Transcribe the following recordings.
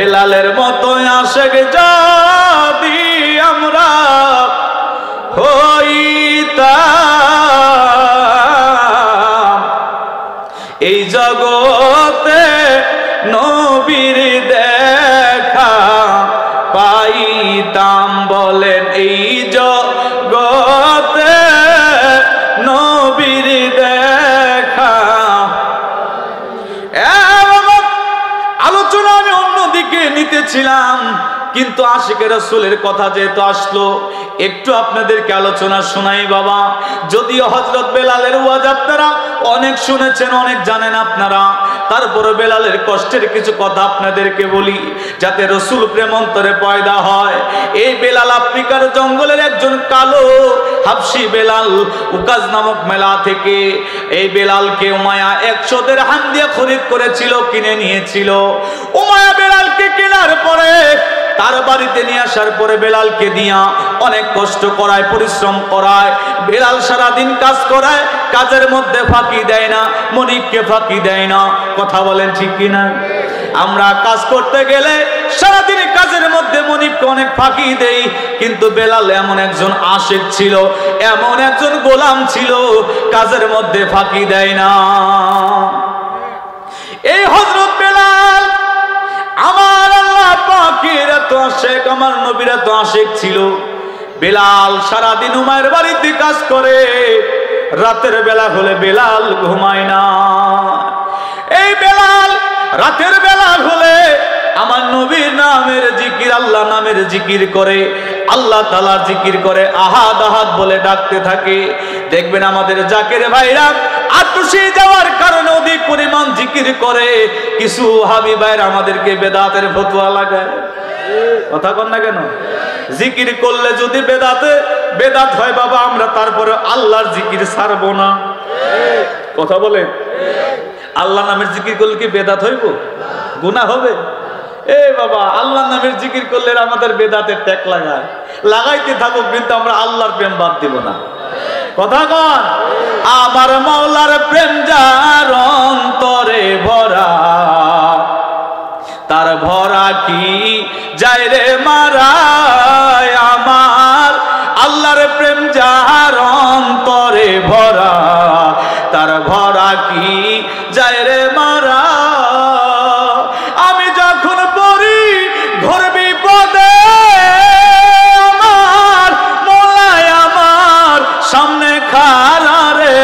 বেলালের মতো আশেক যদি আমরা হইতাম, এই জগতে নবীর দেখা পাইতাম। বলেন এই জগতে নবীর দেখা। আলোচনা আমি অন্যদিকে নিতেছিলাম, কিন্তু আশিকে রাসূলের কথা যেহেতু আসলো, একটু আপনাদেরকে আলোচনা শোনাই বাবা। যদিও হযরত বেলালের ওয়াজ আপনারা অনেক শুনেছেন, অনেক জানেন আপনারা, তারপরে বেলালের কষ্টের কিছু কথা আপনাদেরকে বলি যাতে রাসূল প্রেম অন্তরে পয়দা হয়। এই বেলাল আফ্রিকার জঙ্গলের একজন কালো হাবশি বেলাল, উকাজ নামক মেলা থেকে এই বেলালকে উমায়া 100 দিরহাম দিয়ে খরিদ করেছিল, কিনে নিয়েছিল। উমায়া বেলালকে কেনার পরে তার বাড়িতে নিয়ে আসার পরে বেলালকে দিয়া অনেক কষ্ট করায়, পরিশ্রম করায়। বেলাল সারাদিন কাজ করায়, কাজের মধ্যে ফাঁকি দেয় না, মনিককে ফাঁকি দেয় না। কথা বলেন ঠিক কিনা? আমরা কাজ করতে গেলে সারাদিন কাজের মধ্যে মনিককে অনেক ফাঁকি দেই, কিন্তু বেলাল এমন একজন আশিক ছিল, এমন একজন গোলাম ছিল, কাজের মধ্যে ফাঁকি দেয় না। এই হযরত বেলাল আমার আল্লাহ পাকের এত আশিক, আমার নবীর এত আশিক ছিল। বেলাল সারাদিন উমায়ের বাড়িতে কাজ করে, রাতের বেলা হলে বেলাল ঘুমায় না। এই বেলাল রাতের বেলা হলে আমার নবীর নামের জিকির, আল্লাহ নামের জিকির করে, আল্লাহ তাআলার জিকির করে, আহাদ আহাদ বলে ডাকতে থাকে। দেখবেন আমাদের জাকের ভাইরা আতশে যাওয়ার কারণে অধিক পরিমাণ জিকির করে। কিছু হাবি ভাইরা আমাদেরকে বেদাতের ফতোয়া লাগায়। কথা কন না কেন? জিকির করলে যদি বেদাত হয় বাবা, আমরা তারপরে আল্লাহর জিকির ছাড়বো না। কথা বলে আল্লাহ নামের জিকির করলে কি বেদাত হইব? গুনাহ হবে? এ বাবা, আল্লাহ নামের জিকির করলে আমাদের বেদাতের ট্যাগ লাগাইতে থাকুক, কিন্তু আমরা আল্লাহর প্রেম বাদ দিব না। কথা কন? আমার মাওলার প্রেম যার অন্তরে ভরা, তার ভরা কি যায় রে মারায়। আমার আল্লাহর প্রেম যার অন্তরে ভরা, তার ভরা কি যায় রে মারা। আমি যখন পড়ি ঘোর বিপদে, আমার মওলায় আমার সামনে খাড়া রে।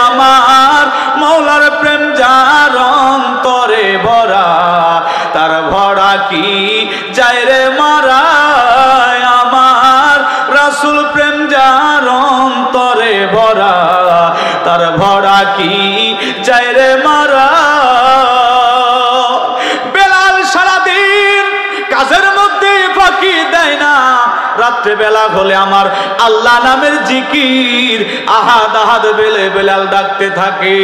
আমার মওলার প্রেম যার অন্তরে ভরা, তার ভরা কি যায় রে মারা। আমার রাসূল প্রেম যার অন্তরে ভরা, তার ভরা কি যায় রে মারা। বেলাল সারাদিন কাজের মধ্যে ফাঁকি দেয় না। রাত্রে বেলা হলে আমার আল্লাহ নামের জিকির, আহাদ আহাদ বেলে বেলাল ডাকতে থাকে।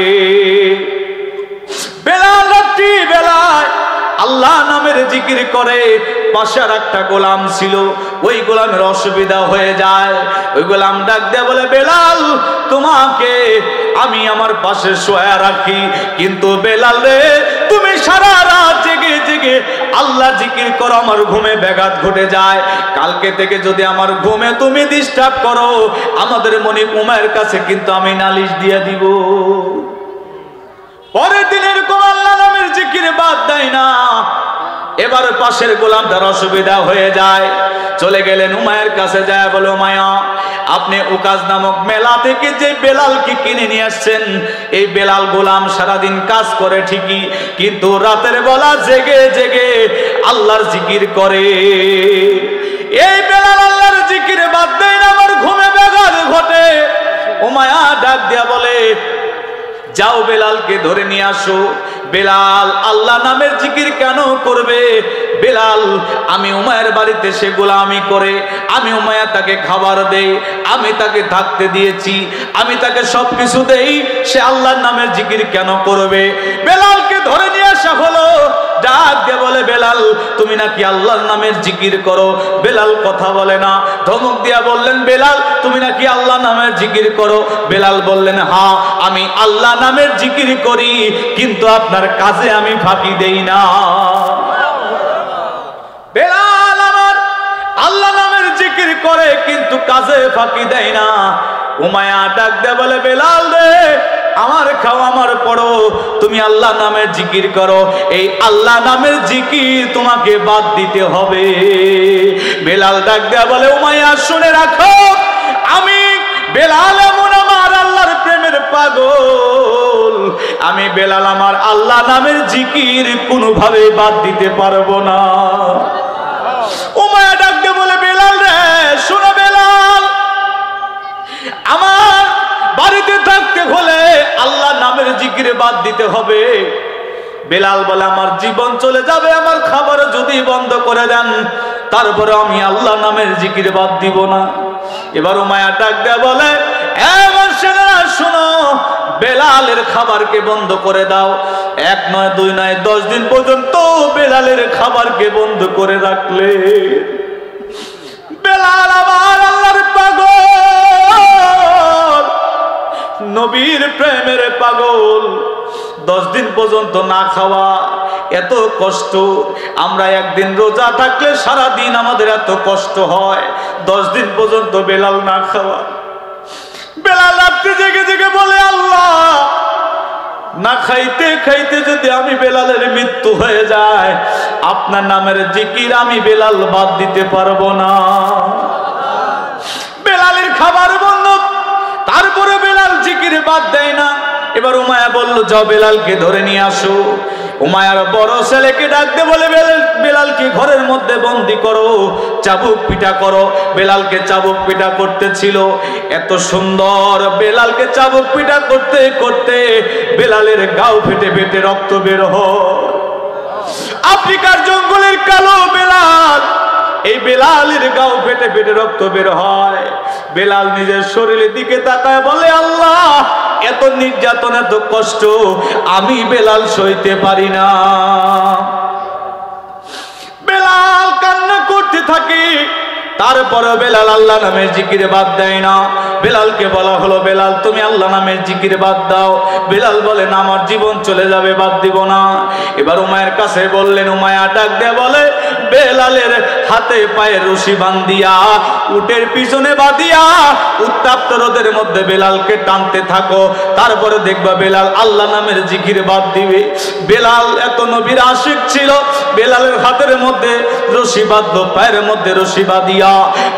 বেলাল রাত্রি বেলায় আল্লাহ নামের জিকির করে। পাশে আর একটা গোলাম ছিল, ওই গোলামের অসুবিধা হয়ে যায়। ওই গোলাম ডাক দিয়ে বলে, বেলাল তোমাকে আমি আমার পাশে শোয়া রাখি, কিন্তু বেলাল রে তুমি সারা রাত জেগে জেগে আল্লাহ জিকির করো, আমার ঘুমে ব্যাঘাত ঘটে যায়। কালকে থেকে যদি আমার ঘুমে তুমি ডিস্টার্ব করো, আমাদের মনিব উমায়ের কাছে কিন্তু আমি নালিশ দিয়ে দিব। পরের দিনের কোন আল্লাহ নামের জিকির বাদ দেয় না। এবার পাশের গোলামটার অসুবিধা হয়ে যায়, চলে গেলেন উমায়ের কাছে। যায় বলে, উমায়া আপনি উকাজ নামক মেলা থেকে যে বেলালকে কিনে নিয়ে আসছেন, এই বেলাল গোলাম সারাদিন কাজ করে ঠিকই, কিন্তু রাতের বেলা জেগে জেগে আল্লাহর জিকির করে। এই বেলাল আল্লাহর জিকির বাদ দেয় না, আমার ঘুমে ব্যাঘাত ঘটে। উমায়া ডাক দিয়া বলে, যাও বেলালকে ধরে নিয়ে আসো। বেলাল আল্লাহ নামের জিকির কেন করবে? বেলাল আমি উমায়ের বাড়িতে সে গোলামি করে, আমি উমায়া তাকে খাবার দেই, আমি তাকে থাকতে দিয়েছি, আমি তাকে সবকিছু দেই, সে আল্লাহর নামের জিকির কেন করবে? বেলালকে ধরে নিয়ে আসা হলো। ডাক দিয়ে বলে, বেলাল তুমি নাকি আল্লাহর নামের জিকির করো? বেলাল কথা বলে না। ধমক দিয়া বললেন, বেলাল তুমি নাকি আল্লাহ নামের জিকির করো? বেলাল বললেন, হ্যাঁ আমি আল্লাহ নামের জিকির করি, কিন্তু আপনার কাজে আমি ফাঁকি দেই না। করে কিন্তু কাজে ফাঁকি দেয় না। উমাইয়া ডাক দে বলে, বেলাল রে, আমার খাও আমার পড়ো, তুমি আল্লাহ নামের জিকির করো, এই আল্লাহ নামের জিকির তোমাকে বাদ দিতে হবে। বেলাল ডাক দে বলে, উমাইয়া শুনে রাখো, আমি বেলাল এমন আমার আল্লাহর প্রেমের পাগল, আমি বেলাল আমার আল্লাহ নামের জিকির কোনোভাবে বাদ দিতে পারবো না। উমাইয়া ডাক দে বলে, বেলাল রে শোনো, বেলাল আমার বাড়িতে থাকতে হলে আল্লাহ নামের জিকিরে বাদ দিতে হবে। বেলাল বলে, আমার জীবন চলে যাবে, আমার খাবার যদি বন্ধ করে দেন তারপরে আমি আল্লাহ নামের জিকিরে বাদ দিব না। এবার উমাইয়া ডাক দেয়া বলে, এমন সেনারা শোনো, বেলালের খাবারকে বন্ধ করে দাও। 1 নয় 2 নয় 10 দিন পর্যন্ত বেলালের খাবারকে বন্ধ করে রাখলে। বেলাল আমার আল্লাহর পাগল, নবীর প্রেমের পাগল, 10 দিন পর্যন্ত না খাওয়া, এত কষ্ট। আমরা একদিন রোজা থাকলে সারা দিন আমাদের এত কষ্ট হয়, 10 দিন পর্যন্ত বেলাল না খাওয়া। বেলাল রাত্রে জেগে জেগে বলে, আল্লাহ, না খাইতে খাইতে যদি আমি বেলালের মৃত্যু হয়ে যায়, আপনার নামের জিকির আমি বেলাল বাদ দিতে পারবো না। বেলালের খাবার বন্ধ, তারপরে বেলাল জিকির বাদ দেয় না। এবার উমাইয়া বলল, যাও বেলালকে ধরে নিয়ে আসো। উমাইয়ার বড় ছেলেকে ডাকতে বলে, বেলালকে ঘরের মধ্যে বন্দি করো, চাবুক পিটা করো। বেলালকে চাবুক পিটা করতেছিল, এত সুন্দর বেলালকে চাবুক পিটা করতে করতে বেলালের গাও ফেটে ফেটে রক্ত বের হয়। আফ্রিকার জঙ্গলের কালো বেলাল, এই বেলালের গাও ফেটে ফেটে রক্ত বের হয়। বেলাল নিজের শরীরের দিকে তাকায় বলে, আল্লাহ, এত নির্যাতন এত কষ্ট আমি বেলাল সইতে পারি না। বেলাল কান্না করতে থাকে, তারপরে বেলাল আল্লাহ নামের জিকিরে বাদ দেয় না। বেলালকে বলা হলো, বেলাল তুমি আল্লাহ নামের জিকিরে বাদ দাও। বেলাল বলে, না, আমার জীবন চলে যাবে, বাদ দিব না। এবার উমাইয়ার কাছে বললেন, উমাইয়া ডাক দিয়ে বলে, বেলালের হাতে পায়ে রশি বান্ধিয়া উটের পিছনে বাঁধিয়া উত্তাপ্ত রোদের মধ্যে বেলালকে টানতে থাকো, তারপরে দেখবা বেলাল আল্লাহ নামের জিকির বাদ দিবে। বেলাল এত নবীর আশিক ছিল, বেলালের হাতের মধ্যে রশি বাঁধলো, পায়ের মধ্যে রশি বাঁধিয়া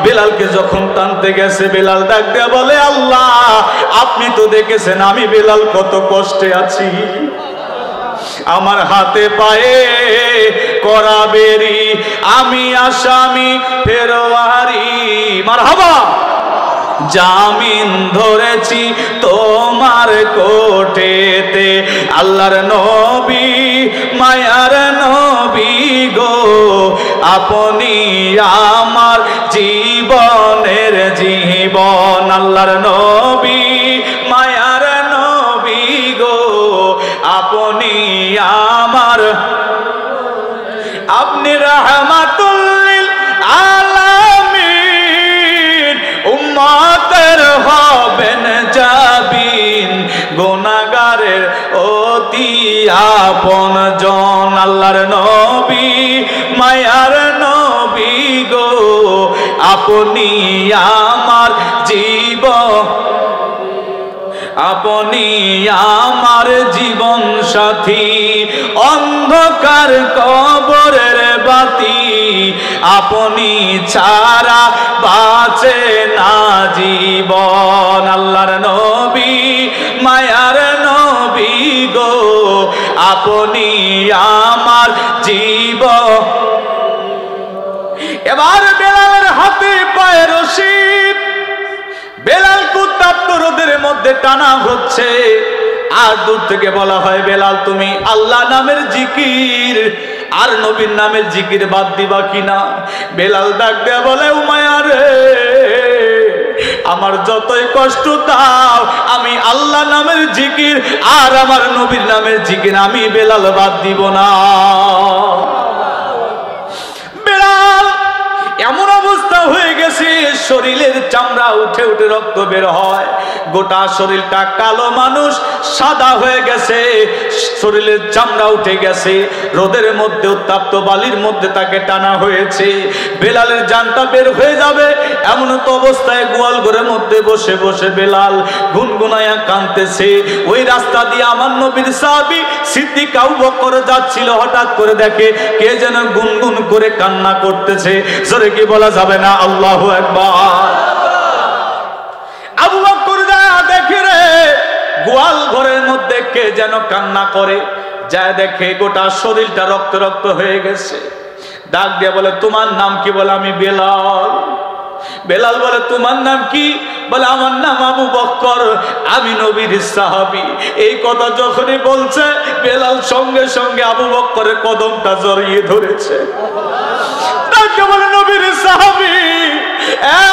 বেলালকে যখন টানতে গেছে, বেলাল ডাক দিয়ে বলে, আল্লাহ, আপনি তো দেখেছেন আমি বেলাল কত কষ্টে আছি, আমার হাতে পায়ে করা বেরি, আমি আসামি ফেরোয়ারি, মারহাবা, জামিন ধরেছি তোমার কোর্টেতে, আল্লাহর নবী মায়ার নবী গো, আপনি আমার জীবনের জীবন, আল্লাহর নবী মায়ার নবী গো, আপনি আমার, আপনি রাহমাতুল লিল আলামিন, উম্মতের হবেন জাবিন, গুনাহগারের অতি আপনজন, আল্লাহর নবী মায়ার নবী গো, আপনি আমার জীবন, আপনি আমার জীবন সাথী, অন্ধকার কবরের বাতি, আপনি ছাড়া বাঁচে না জীবন, আল্লাহর নবী মায়ার নবী গো, আপনি আমার জীবন। এবার বেলালের হাতে পায়ে রশি, বেলাল উত্তাপ্ত রোদের মধ্যে টানা হচ্ছে, আর দূর থেকে বলা হয়, বেলাল তুমি আল্লাহ নামের জিকির আর নবীর নামের জিকির বাদ দিবা কিনা? বেলাল ডাক দেয়া বলে, উমাইয়া রে, আমার যতই কষ্ট দাও, আমি আল্লাহ নামের জিকির আর আমার নবীর নামের জিকির আমি বেলাল বাদ দিব না। বেলাল এমন অবস্থা হয়ে গেছে, শরীরের চামড়া উঠে উঠে রক্ত বের হয়, গোটা শরীরটা কালো, মানুষ সাদা হয়ে গেছে, শরীরের চামড়া উঠে গেছে, রোদের মধ্যে উত্তপ্ত বালির মধ্যে তাকে টানা হয়েছে। বেলালের জানটা বের হয়ে যাবে এমন তো অবস্থায় গোয়াল ঘরের মধ্যে বসে বসে বেলাল গুনগুনায়া কাঁদতেছে। ওই রাস্তা দিয়ে আমার নবীর সাহাবী সিদ্দিক আবু বকর যাচ্ছিল, হঠাৎ করে দেখে কে যেন গুনগুন করে কান্না করতেছে। জোরে কি বলা যাবে না আল্লাহু আকবার? আবু বকর দেখে রে গোয়াল ঘরের মধ্যে কে যেন কান্না করে, যা দেখে গোটা শরীরটা রক্ত রক্ত হয়ে গেছে। ডাক দিয়ে বলে তোমার নাম কি? বলে আমি বেলাল। বেলাল বলে তোমার নাম কি? বলে আমার নাম আবু বকর, আমি নবীর সাহাবী। এই কথা যখনই বলছে বেলাল সঙ্গে সঙ্গে আবু বকরের কদমটা জড়িয়ে ধরেছে। ডাকে বলে নবীর সাহাবী,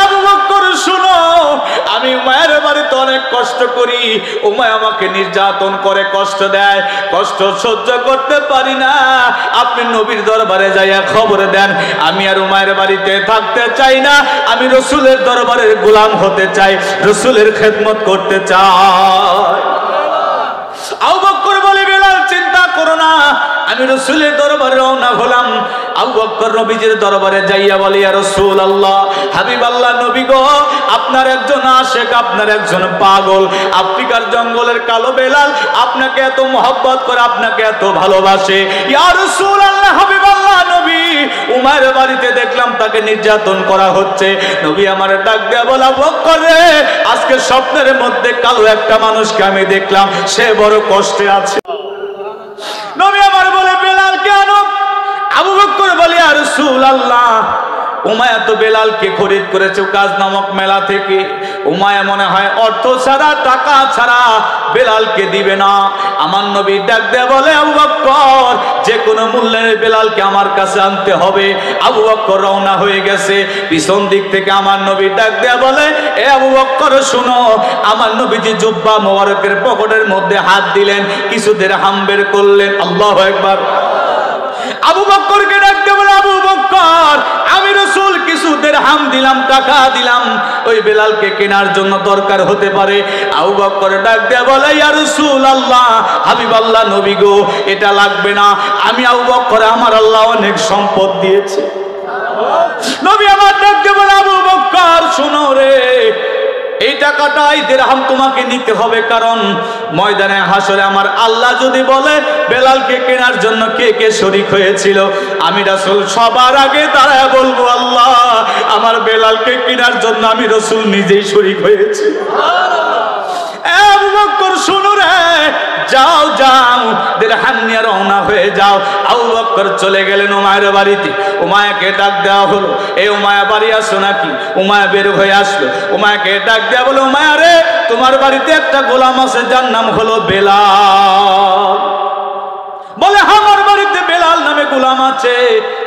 আবু বকর শুনো, আমি উমায়ের বাড়িতে অনেক কষ্ট করি, উমায় আমাকে নির্যাতন করে কষ্ট দেয়, কষ্ট সহ্য করতে পারি না, আপনি নবীর দরবারে যাইয়া খবর দেন আমি আর উমায়ের বাড়িতে থাকতে চাই না, আমি রাসূলের দরবারের গোলাম হতে চাই, রাসূলের খেদমত করতে চাই। আবু বকর বলে বেলাল চিন্তা করো না, আমি রাসূলের দরবারে রওনা হলাম। আবু বকর নবীজির দরবারে যাইয়া বলে ইয়া রাসূলুল্লাহ, হাবিবাল্লাহ নবী গো, আপনার একজন আশিক, আপনার একজন পাগল, আফ্রিকার জঙ্গলের কালো বেলাল আপনাকে এত মহব্বত করে, আপনাকে এত ভালোবাসে। ইয়া রাসূলুল্লাহ, হাবিবাল্লাহ নবী, উমায়ের বাড়িতে দেখলাম তাকে নির্যাতন করা হচ্ছে। নবী আমার ডাক দেয়া বলে আবু বকর রে, আজকে স্বপ্নের মধ্যে কালো একটা মানুষকে আমি দেখলাম, সে বড় কষ্টে আছে। নবী আমার বলে বেলাল কেন? আবু বকর বলে ইয়া রাসূলুল্লাহ, উমায়া তো বেলালকে খরিদ করেছে কাজ নামক মেলা থেকে। উমায়া মনে হয় অর্থ ছাড়া, টাকা ছাড়া বেলালকে দিবে না। আমার নবী ডাক দেয়া বলে আবু বকর, যে কোনো মূল্যে বেলালকে আমার কাছে আনতে হবে। আবু বকর রওনা হয়ে গেছে। পিছন দিক থেকে আমার নবী ডাক দেয়া বলে এ আবু বকর শুনো, আমার নবীজি জুব্বা মোবারকের পকেটের মধ্যে হাত দিলেন, কিছু দিরহাম বের করলেন। আল্লাহু আকবার। আবু বকরকে ডাকতে বলে আবু বকর, আমি রাসূল কিছু দিরহাম দিলাম, টাকা দিলাম, ওই বেলালকে কেনার জন্য দরকার হতে পারে। আবু বকর ডাক দিয়ে বলে ইয়া রাসূলুল্লাহ, হাবিবাল্লাহ নবী গো, এটা লাগবে না, আমি আবু বকর, আমার আল্লাহ অনেক সম্পদ দিয়েছে। নবী আমার ডাক দিয়ে বলে আবু বকর শুনো রে, এই টাকাটাই দিরহাম তোমাকে নিতে হবে, কারণ ময়দানে হাসরে আমার আল্লাহ যদি বলে বেলালকে কেনার জন্য কে কে শরীক হয়েছিল, আমি রাসূল সবার আগে দাঁড়ায় বলবো আল্লাহ আমার বেলালকে কেনার জন্য আমি রাসূল নিজেই শরীক হয়েছি। আবু বকর শুনো রে, যাও যাও, দিরহাম নিয়ে রওনা হয়ে যাও। আবু বকর চলে গেলেন উমায়ের বাড়িতে। উমায়াকে ডাক দেওয়া হলো, এই উমায়া বাড়ি আসো নাকি? উমায়া বের হয়ে আসলো। উমায়াকে ডাক দেওয়া বলে উমায়া রে, তোমার বাড়িতে একটা গোলাম আছে যার নাম হলো বেলাল। বলে আমার বাড়িতে বেলাল নামে গোলাম আছে,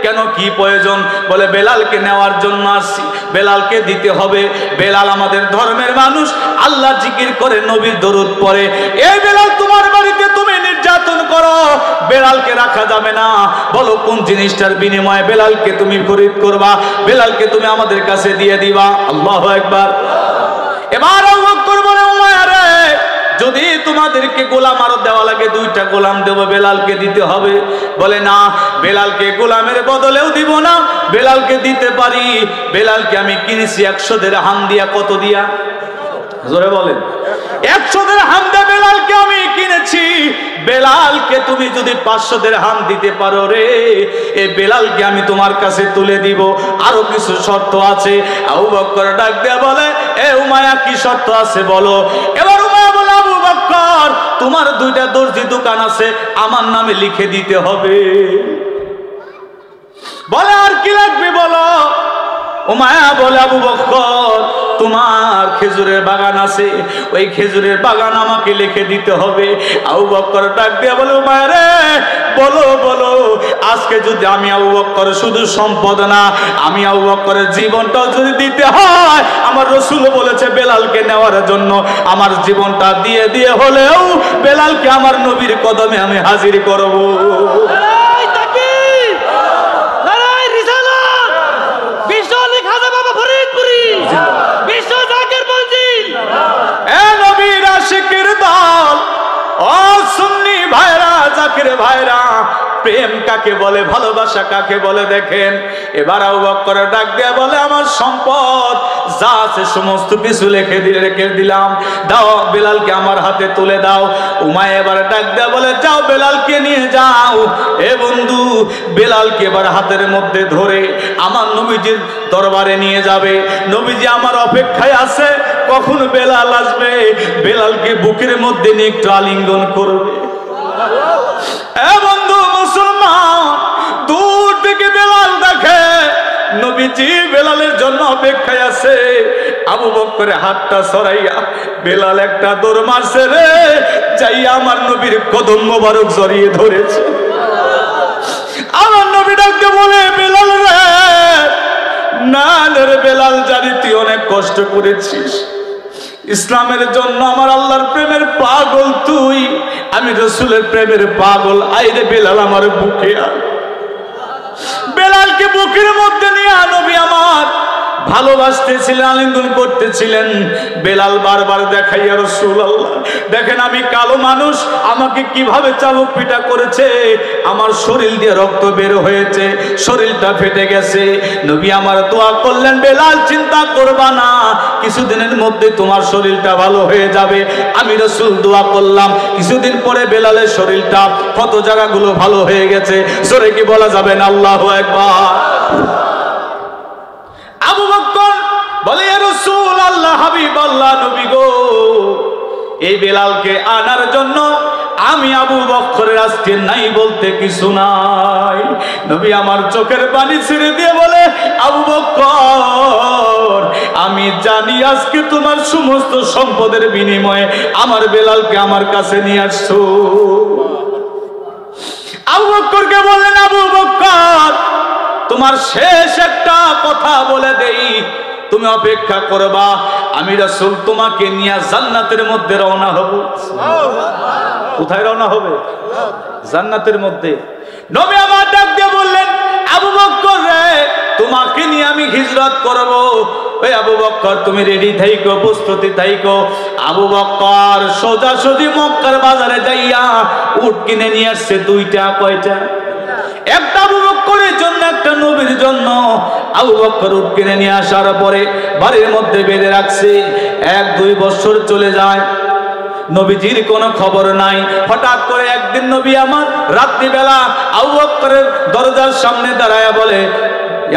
কেন কি প্রয়োজন? বলে বেলালকে নেওয়ার জন্য আসছি, বেলালকে দিতে হবে। বেলাল আমাদের ধর্মের মানুষ, আল্লাহ জিকির করে, নবীর দরুদ পড়ে। এই বেলাল তোমার বাড়িতে তুমি নির্যাতন করো, বেলালকে রাখা যাবে না। বলো কোন জিনিসটার বিনিময়ে বেলালকে তুমি খরিদ করবা, বেলালকে তুমি আমাদের কাছে দিয়ে দিবা। আল্লাহু আকবার। এবার আবু বকর বলে উমায়া রে, যদি তোমাদেরকে গোলাম আরো দেওয়া লাগে, দুইটা গোলাম দেবো, বেলালকে দিতে হবে। বলে না, বেলালকে গোলামের বদলেও দিব না, বেলালকে দিতে পারি। বেলালকে আমি কিনেছি 100 দিরহাম দিয়া। কত দিয়া? জোরে বলেন। 100 দিরহাম দিয়ে বেলালকে আমি কিনেছি। বেলালকে তুমি যদি 500 দিরহাম দিতে পারো রে, এই বেলালকে আমি তোমার কাছে তুলে দিব। আরো কিছু শর্ত আছে। আবু বকর ডাক দিয়ে বলে এ উমায়া, কি শর্ত আছে বলো। এবার উমায়া বলে আবু বকর, তোমার 2টা দর্জি দোকান আছে, আমার নামে লিখে দিতে হবে। বলে আর কি লাগবে বলো। উমায়া বলে আবু বকর, তোমার খেজুরের বাগান আছে, ওই খেজুরের বাগান আমাকে লিখে দিতে হবে। আবু বকর ডাক দিয়ে বলে উমায়া রে, বলো বলো, আজকে যদি আমি আবু বকর শুধু সম্পদ না, আমি আবু বকরের জীবনটাও যদি দিতে হয়, আমার রাসূল বলেছে বেলালকে নেওয়ার জন্য আমার জীবনটা দিয়ে দিয়ে হলেও বেলালকে আমার নবীর কদমে আমি হাজির করব। প্রেম কাকে বলে, ভালোবাসা কাকে বলে দেখেন। এবার আবু বকর ডাক দিয়ে বলে, আমার সম্পদ যা আছে সমস্ত কিছু রেখে দিলাম, দাও বেলালকে আমার হাতে তুলে দাও। উমাইয়া এবার ডাক দিয়ে বলে, যাও বেলালকে নিয়ে যাও। এ বন্ধু, বেলালকে এবার হাতের মধ্যে ধরে আমার নবীজির দরবারে নিয়ে যাবে। নবীজি আমার অপেক্ষায় আছে, কখন বেলাল আসবে, বেলালকে বুকের মধ্যে নিয়ে একটু আলিঙ্গন করবে। এ বন্ধু মুসলমান, দূর থেকে বেলাল দেখে নবীজি বেলালের জন্য অপেক্ষায় আছে। আবু বকরের হাতটা সরাইয়া বেলাল একটা দৌড় মারছে রে, যাইয়া আমার নবীর কদম মোবারক জড়িয়ে ধরেছে। আমার নবী ডাকতে বলে, বেলাল রে, না রে বেলাল, জানি তুই অনেক কষ্ট করেছিস ইসলামের জন্য, আমার আল্লাহর প্রেমের পাগল তুই, আমি রাসূলের প্রেমের পাগল, আইরে বেলাল আমার বুকে আয়। বেলালকে বুকের মধ্যে নিয়ে নবী আমার ভালোবাসতেছিলেন, আলিঙ্গন করতেছিলেন। বেলাল বারবার দেখাইয়া, রাসূলুল্লাহ দেখেন আমি কালো মানুষ, আমাকে কিভাবে চাবুক পিটা করেছে, আমার শরীর দিয়ে রক্ত বের হয়েছে, শরীরটা ফেটে গেছে। নবী আমার দোয়া করলেন, বেলাল চিন্তা করবা না, কিছুদিনের মধ্যে তোমার শরীরটা ভালো হয়ে যাবে। আমি রাসূল দোয়া করলাম, কিছুদিন পরে বেলালের শরীরটা কত জায়গাগুলো ভালো হয়ে গেছে, জোরে কি বলা যাবে না আল্লাহু আকবার। আবু বকর বলে, ইয়া রাসূলুল্লাহ, হাবিবাল্লাহ, নবী গো, এই বেলালকে আনার জন্য আমি আবু বকরের আজকে নাই বলতে কিছু নাই। নবী আমার চোখের পানি ছেড়ে দিয়ে বলে, আবু বকর, আমি জানি আজকে তোমার সমস্ত সম্পদের বিনিময়ে আমার বেলালকে আমার কাছে নিয়ে আসছো। আবু বকরকে বললেন, আবু বকর, তোমার শেষ একটা কথা বলে দেই, তুমি অপেক্ষা করবা, আমি রাসূল তোমাকে নিয়ে জান্নাতের মধ্যে রওনা হব। কোথায় রওনা হবে? জান্নাতের মধ্যে। নবী আমার ডাক দিয়ে বললেন, আবু বকর রে, তোমাকে নিয়ে আমি হিজরত করব। ওই আবু বকর, তুমি রেডি থাইকো, প্রস্তুতি থাইকো। আবু বকর সোজাসুজি মক্কার বাজারে যাইয়া উট কিনে নিয়ে আসছে দুইটা। কয়টা? একটা আবু বকরের জন্য, একটা নবীর জন্য। আবু বকর উট কিনে নিয়ে আসার পরে বাড়ির মধ্যে বেঁধে রাখছে। 1-2 বছর চলে যায়, নবীজির কোনো খবর নাই। হঠাৎ করে একদিন নবী আমার রাত্রিবেলা আবু বকরের দরজার সামনে দাঁড়ায়া বলে,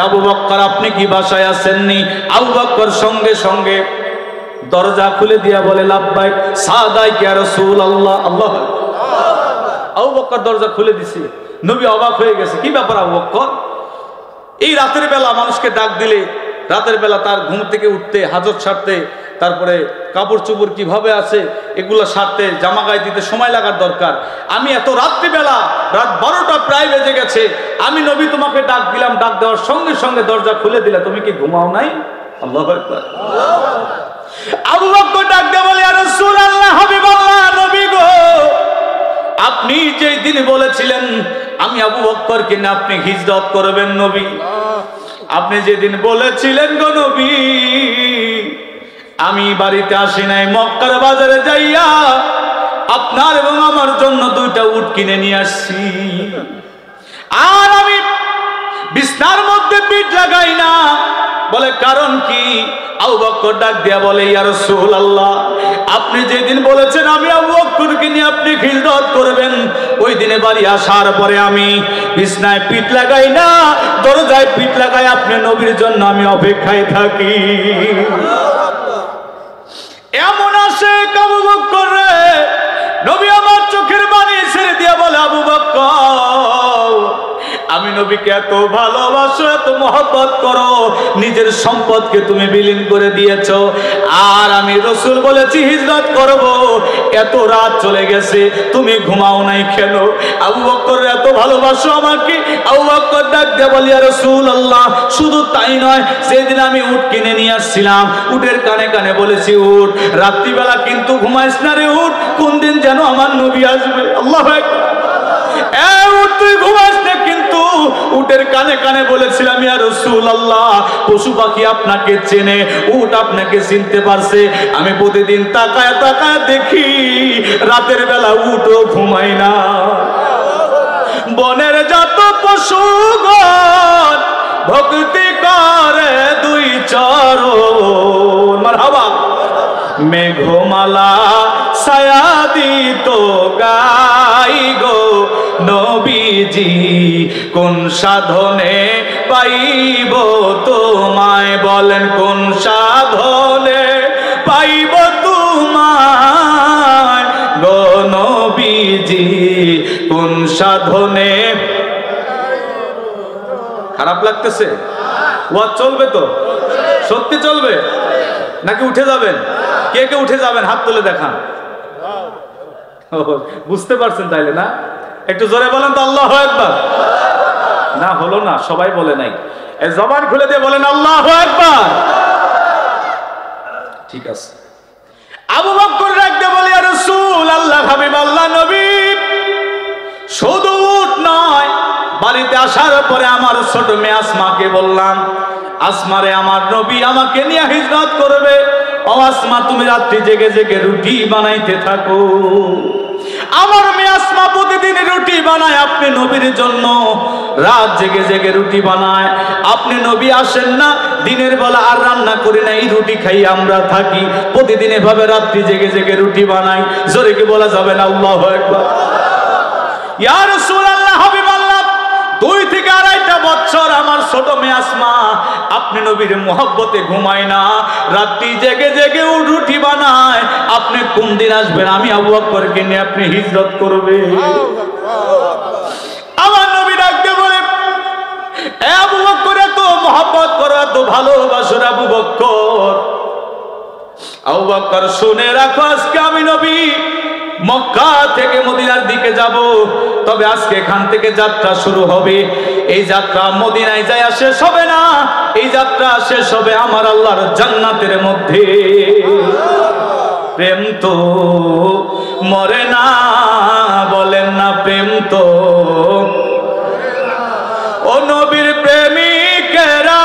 আবু বকর, আপনি কি বাসায় আছেননি? আবু বকর সঙ্গে সঙ্গে দরজা খুলে দিয়া বলে, লাব্বাইক সাদাইক ইয়া রাসূলুল্লাহ। আল্লাহু আকবার। আবু বকর দরজা খুলে দিছে। নবী অবাক হয়ে গেছে, কি ব্যাপার আবু বকর? এই রাতের বেলা মানুষকে ডাক দিলে, রাতের বেলা তার ঘুম থেকে উঠতে, হাজত সারতে, তারপরে কাপড় চোপড় কিভাবে আছে এগুলো সারতে, জামা গায়ে দিতে সময় লাগার দরকার। আমি এত রাত্রিবেলা, রাত 12টা প্রায় বেজে গেছে, আমি নবী তোমাকে ডাক দিলাম, ডাক দেওয়ার সঙ্গে সঙ্গে দরজা খুলে দিলা, তুমি কি ঘুমাও নাই? আল্লাহু আকবার। আবু বকর ডাক দিয়ে বলে, ইয়া রাসূলুল্লাহ, হাবিবাল্লাহ, নবী গো, আপনি যেই দিন বলেছিলেন আমি আবু বকরকে না আপনি হিজরত করবেন নবী, আপনি যেদিন বলেছিলেন গো নবী, আমি বাড়িতে আসি নাই, মক্কার বাজারে যাইয়া আপনার এবং আমার জন্য 2টা উট কিনে নিয়ে আসছি। আর আমি বিছনার মধ্যে পিঠ লাগাই না। বলে, কারণ কি? আবু বকর ডাক দিয়া বলে, ইয়া রাসূলুল্লাহ, আপনি যেদিন বলেছেন আমি আবু বকরকে নিয়ে আপনি হিজরত করবেন, ওই দিনে বাড়ি আসার পরে আমি বিছনায় পিঠ লাগাই না, দরজায় পিঠ লাগাই আপনি নবীর জন্য আমি অপেক্ষায় থাকি। এমন আসে আবু বকর রে, নবী আমার চোখের পানি ছেড়ে দিয়া বলে, আবু বকর, আমি নবীকে এত ভালোবাসো, এত মহব্বত করো, নিজের সম্পদকে তুমি বিলীন করে দিয়েছো, আর আমি রাসূল বলেছি হিজরত করব, এত রাত চলে গেছে, তুমি ঘুমাও নাই কেন? আবু বকর এত ভালোবাসো আমাকে? আবু বকর ডাক দিয়ে বলে, ইয়া রাসূলুল্লাহ, শুধু তাই নয়, সেদিন আমি উট কিনে নিয়ে আসছিলাম, উটের কানে কানে বলেছি, উট রাত্রিবেলা কিন্তু ঘুমাইস না রে উট, কোন দিন যেন আমার নবী আসবে। আল্লাহু আকবার। উট তুই ঘুমাস না, কিন্তু উটের কানে কানে বলেছিলাম, ইয়া রাসূলুল্লাহ, পশু পাখি আপনাকে চেনে, উট আপনাকে চিনতে পারছে। আমি প্রতিদিন তাকায় তাকায় দেখি, রাতের বেলা উটও ঘুমায় না। বনের যত পশুগণ ভক্তি করে দুই চরণ। মারহাবা। মেঘমালা ছায়া দিত গাই গো নবীজি, কোন সাধনে পাইব তোমায়, বলেন কোন সাধনে পাইব তোমায় গো নবীজি, কোন সাধনে। খারাপ লাগতেছে? ওয়াজ চলবে তো? সত্যি চলবে নাকি উঠে যাবেন? কে কে উঠে যাবেন হাত তুলে দেখান। বুঝতে পারছেন তাইলে না? একটু জোরে বলেন তো আল্লাহু আকবার। না হলো না, সবাই বলে নাই। এই জবান খুলে দিয়ে বলেন আল্লাহু আকবার। ঠিক আছে। আবু বকর রাখতে বলে ইয়া রাসূল আল্লাহ, হাবিব আল্লাহ নবী, শুধু উট নয়, বাড়িতে আসার পরে আমার ছোট মেয়ে আসমাকে বললাম, আসমারে আমার নবী আমাকে নিয়ে হিজরত করবে। ও আসমা, তুমি রাত্রি জেগে জেগে রুটি বানাইতে থাকো। আমার মেয়ে আসমা প্রতিদিন রুটি বানায় আপনি নবীর জন্য, রাত জেগে জেগে রুটি বানায়। আপনি নবী আসেন না, দিনের বেলা আর রান্না করি না, এই রুটি খাই আমরা থাকি। প্রতিদিন এভাবে রাত্রি জেগে জেগে রুটি বানাই। জোরে কি বলা যাবে না আল্লাহু আকবার? ইয়া রাসূলুল্লাহ, হাবিবাল্লাহ, 2 থেকে 2.5 বছর আমার ছোট মেয়ে আসমা আপনি নবীর মোহব্বতে ঘুমায় না, রাত্রি জেগে জেগে রুটি বানায়। আপনি কোন দিন আসবেন আমি আবু বকরকে নিয়ে আপনি হিজরত করবে? আমার নবী ডাকতে বলে, এ আবু বকর, এত মোহব্বত করো, এত ভালোবাসো আবু বকর। আবু বকর শুনে রাখো, আজকে আমি নবী মক্কা থেকে মদিনার দিকে যাব, তবে আজকে এখান থেকে যাত্রা শুরু হবে। এই যাত্রা মদিনায় যায় শেষ হবে না, এই যাত্রা শেষ হবে আমার আল্লাহর জান্নাতের মধ্যে। প্রেম তো মরে না, বলেন না প্রেম তো। ও নবীর প্রেমিকেরা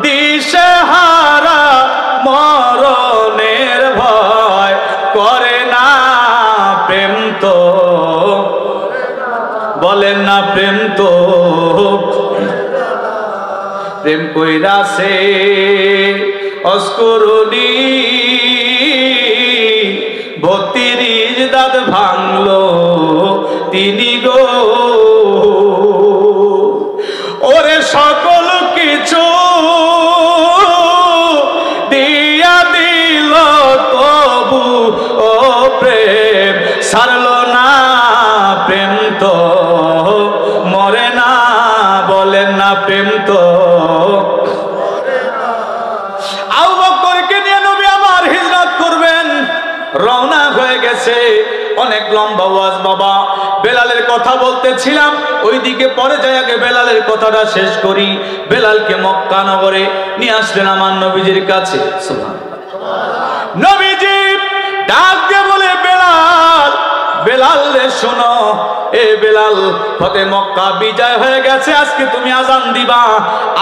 দিশে হারা মরণের ভয় করে না, প্রেম তো বলেন না প্রেম তো। প্রেম কইরাছে অস্করণী, 32 দাঁত ভাঙলো তিনি গো। ওরে সকল কিছু দিয়া দিল তবু ও প্রেম ছাড়লো না, প্রেম তো মরে না, বলেন না প্রেম তো। আবু বকরকে নিয়ে নবী আমার হিজরত করবেন, রওনা হয়ে গেছে। অনেক লম্বা ওয়াজ বাবা। বেলালের কথা বলতেছিলাম, ওইদিকে পরে যাই, আগে বেলালের কথাটা শেষ করি। বেলালকে মক্কা নগরে নিয়ে আসলেন আমার নবীজির কাছে। নবীজি ডাক দিয়ে বলে, বেলাল, বেলাল রে শোনো, এ বেলাল, ফতে মক্কা বিজয় হয়ে গেছে, আজকে তুমি আজান দিবা।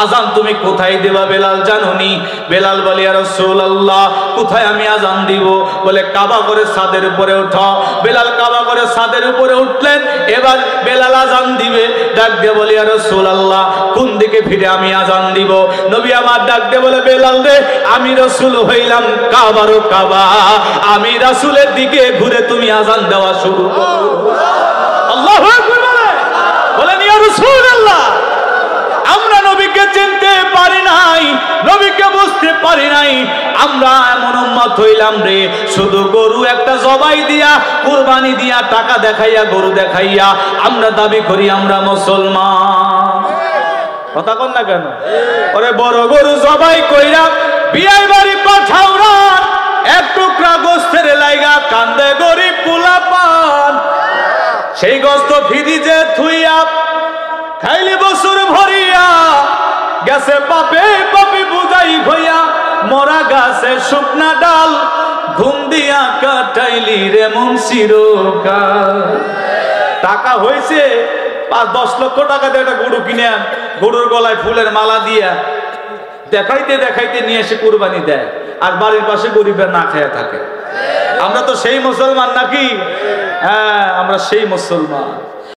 আজান তুমি কোথায় দিবা বেলাল জানোনি? বেলাল বলে, ইয়া রাসূলুল্লাহ, কোথায় আমি আজান দিব? বলে, কাবা করে ছাদের উপরে উঠো। বেলাল কাবা করে ছাদের উপরে উঠলেন। এবার বেলাল আজান দিবে, ডাক দিয়ে বলে, ইয়া রাসূলুল্লাহ, কোন দিকে ফিরে আমি আজান দিব? নবী আমার ডাক দিয়ে বলে, বেলাল রে, আমি রাসূল হইলাম কাবারও কাবা, আমি রাসূলের দিকে ঘুরে তুমি আজান দেওয়া শুরু করো। আল্লাহু আকবার বলেন, ইয়া রাসূলুল্লাহ, আমরা নবীকে চিনতে পারি নাই, নবীকে বুঝতে পারি নাই। আমরা এমন উম্মত হইলাম রে, শুধু গরু একটা জবাই দিয়া, কুরবানি দিয়া, টাকা দেখাইয়া, গরু দেখাইয়া আমরা দাবি করি আমরা মুসলমান। কথা কন না কেন? ওরে বড় গরু জবাই কইরা বিয়াই বাড়ি পাঠাও রাত, এক টুকরা গোস্তের লাইগা কান্দে গরিব পোলাপান। সেই গোস্ত ফ্রিজে থুইয়া খাইলি বছর ভরিয়া, গেছে পাপে পাপে বুঝাই হইয়া, মরা গাছে শুকনা ডাল, ঘুম দিয়া কাটাইলি রে মন চিরকাল। টাকা হয়েছে 5-10 লক্ষ টাকা দিয়ে একটা গরু কিনে, গরুর গলায় ফুলের মালা দিয়া দেখাইতে দেখাইতে নিয়ে এসে কুরবানি দেয়, আর বাড়ির পাশে গরিবের না খেয়ে থাকে। আমরা তো সেই মুসলমান নাকি? হ্যাঁ, আমরা সেই মুসলমান।